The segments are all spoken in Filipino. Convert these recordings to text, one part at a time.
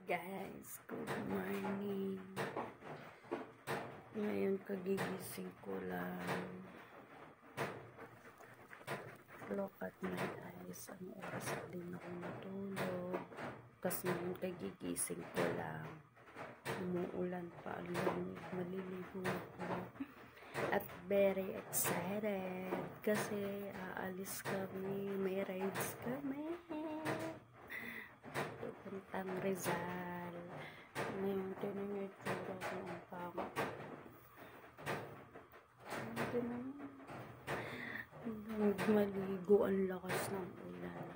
Guys, good morning. Ngayon kagigising ko lang. Look at my eyes. Ang oras din ako natulog. Kasi ngayon kagigising ko lang. Umuulan pa ang lamig. Maliligo ako. At very excited. Kasi aalis kami. May rides kami. Pupuntang Rizal. Ngayon, tinan nyo yung tsura ko ang pangit. Tinan nyo. Maligo, ang lakas ng ulan.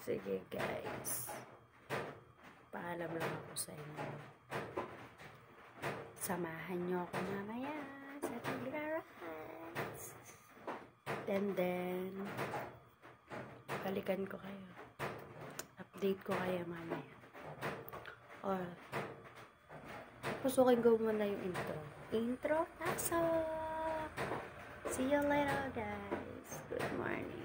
Sige guys. Paalam lang ako sa inyo. Samahan nyo ako mamaya sa pagra-rides. And then, balikan ko kayo. Update ko kayo mamaya. Or, pusukin ko muna yung intro. Intro, pasok! See you later, guys. Good morning.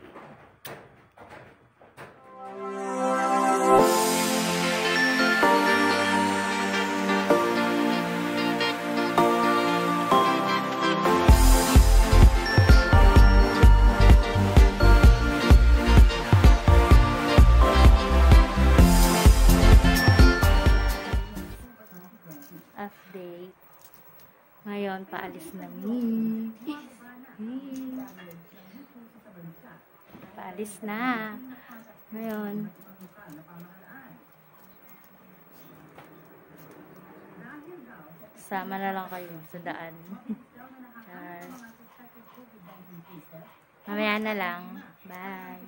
Update. Ngayon, paalis na mi. Paalis na. Ngayon. Sama na lang kayo sa daan. Mamaya na lang. Bye.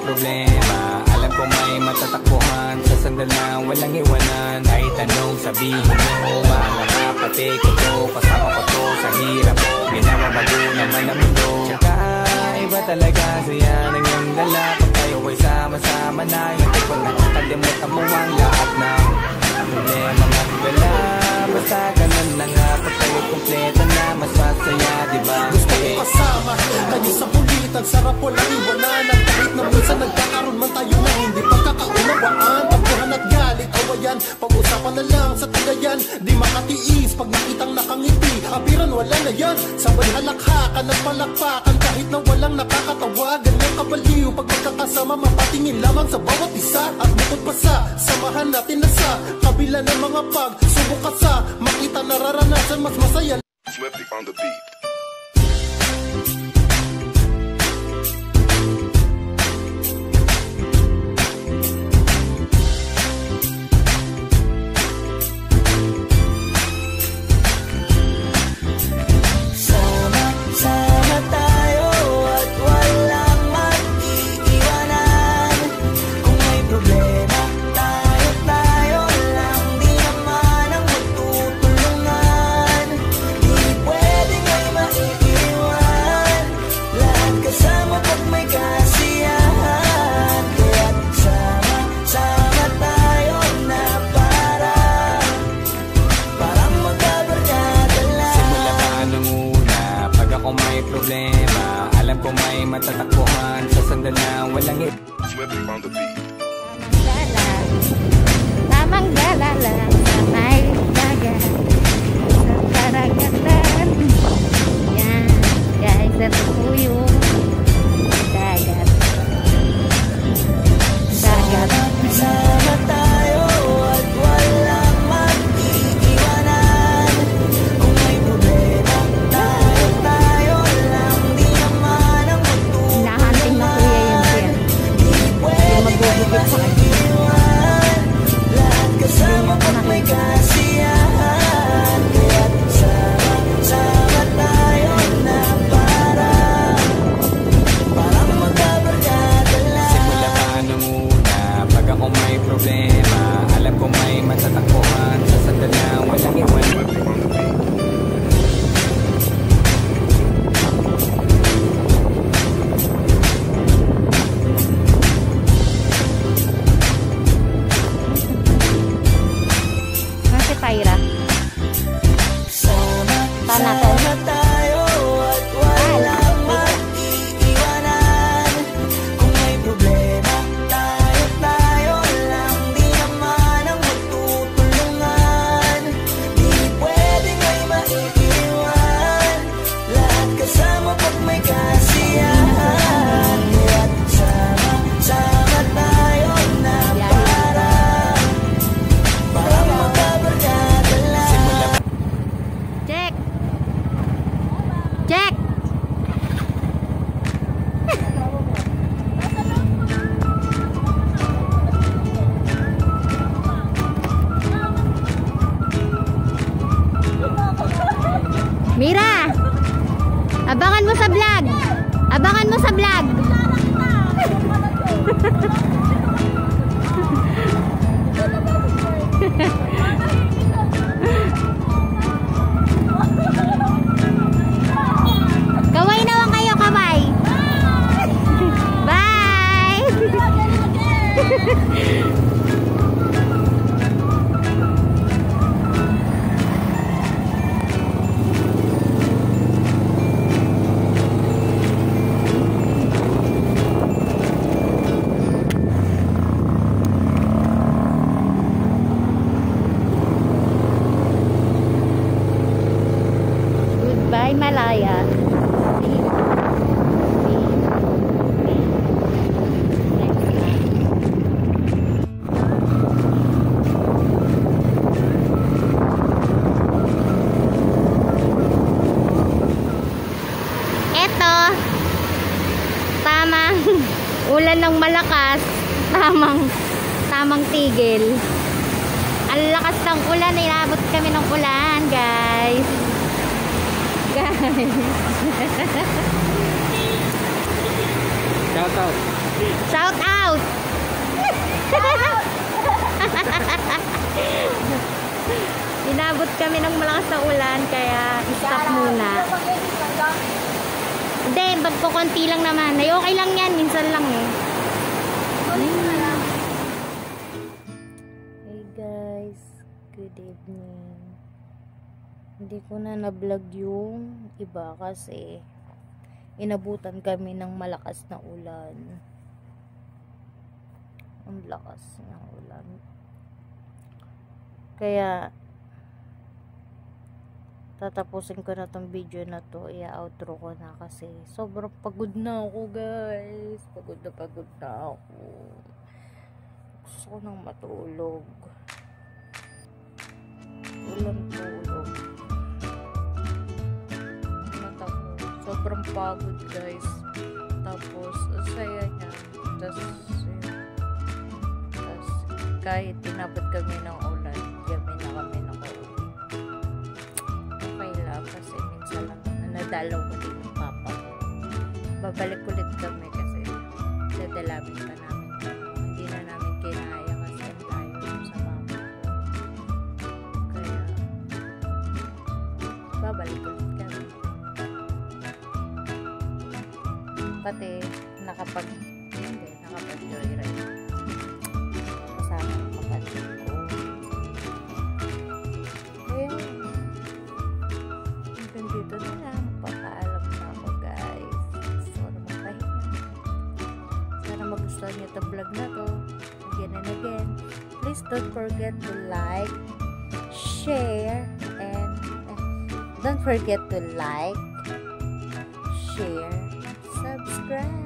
problema, alam ko may matatakbuhan. Sa sandal na walang iwanan, kahit anong sabihin mo. Mga kapatid ko to, kasama ko to sa hirap. Ginawa bago naman ang mundo. Tsaka iba talaga saya ng iyong dala. Pag tayo ay sama-sama na, hindi ko nakakalimutan mo ang lahat ng problema magdala. Basta ganun na nga, pag tayo kompleto na, mas masaya, diba? Gusto ko kasama kayo sa kulitan, sarap walang iwanan. At kahit na minsan nagkakaroon man tayo na hindi pagkakaunawaan, pagkuhan at galit, awayan, pag-usapan na lang sa tagayan. Di makatiis pag nakitang nakangiti, apiran wala na yan. Sabay halakhakan at palakpakan kahit na walang nakakatawa. Ganyang kabaliw pag magkakasama, mapatingin lamang sa bawat isa. At bukod pa sa samahan natin na sa kabila ng mga pagsubok at sa makita nararanasan, mas masaya. Swifty on the beat. Sama tayo at walang mag-iiwanan. Kung may problema, tayo lang, di naman ang magtutulungan. Di pwedeng may maiiwan, lahat kasama pag may kasiyahan. Kaya sama tayo na para magkabarkada lang. Simula pa nung una, pag ako may problema, alam ko may matatakbuhan. Sa sandal na walang Swifty on the beat. Tamang gala lang sa may dagat, sa karagatan. Yan, guys, ito po yung dagat. Sama tayo at walang mag-iiwanan. Kung may problema, tayo lang, di naman ang hinahanting na kuya yun siya. Magbubukit sa maiiwan, lahat kasama pag may kasiyahan. Kaya sama tayo na para magkabarkada lang. Simula pa nung una, pag ako may problema, alam ko may matatakbuhan. Sa sandal na walang iwan. Swifty on the beat. si Tyra. Sana to. Tayo at walang mag-iiwanan. Kung may problema, tayo lang, di naman ang magtutulungan. Di pwedeng may maiiwan, lahat kasama pag may kasiyahan. Kaya sama tayo na para magkabarkada lang. Check! Check! Mira! Abangan mo sa vlog! Abangan mo sa vlog! Kaway naman kayo, kaway! Bye! Goodbye, Malaya. Eto, tamang ulan ng malakas, tamang tigil. Ang lakas ng ulan, inabot kami ng ulan, guys. Shout out. Shout out! Inabot kami ng malakas na ulan, kaya stop muna. Hindi, magkukunti lang naman. Ay, okay lang yan, minsan lang eh. Hey guys, good evening. Hindi ko na na-vlog yung iba kasi inabutan kami ng malakas na ulan. Ang lakas ng ulan. Kaya tatapusin ko na tong video na to. I-outro ko na kasi sobrang pagod na ako guys. Pagod na ako. Gusto ko nang matulog. Tulog. Mata ko. Sobrang pagod guys. Tapos saya niya. Tapos kahit tinapot kami ng ulan, gabi na kami nakauwi. Okay lang kasi minsan lang nadalaw ko din ng papa ko. Babalik ulit kami kasi dadalawin pa namin. Hindi na namin kinaya kasi ang layo sa mama ko. Kaya babalik ulit kami. Pati nakapag-joyride. Kasama ng kapatid ko. Ayun. Hanggang dito na lang. Papaalam na ako guys. Gusto ko na magpahinga. Sana magustuhan niyo itong vlog na to. Again and again. Please don't forget to like, share, and don't forget to like, share, subscribe.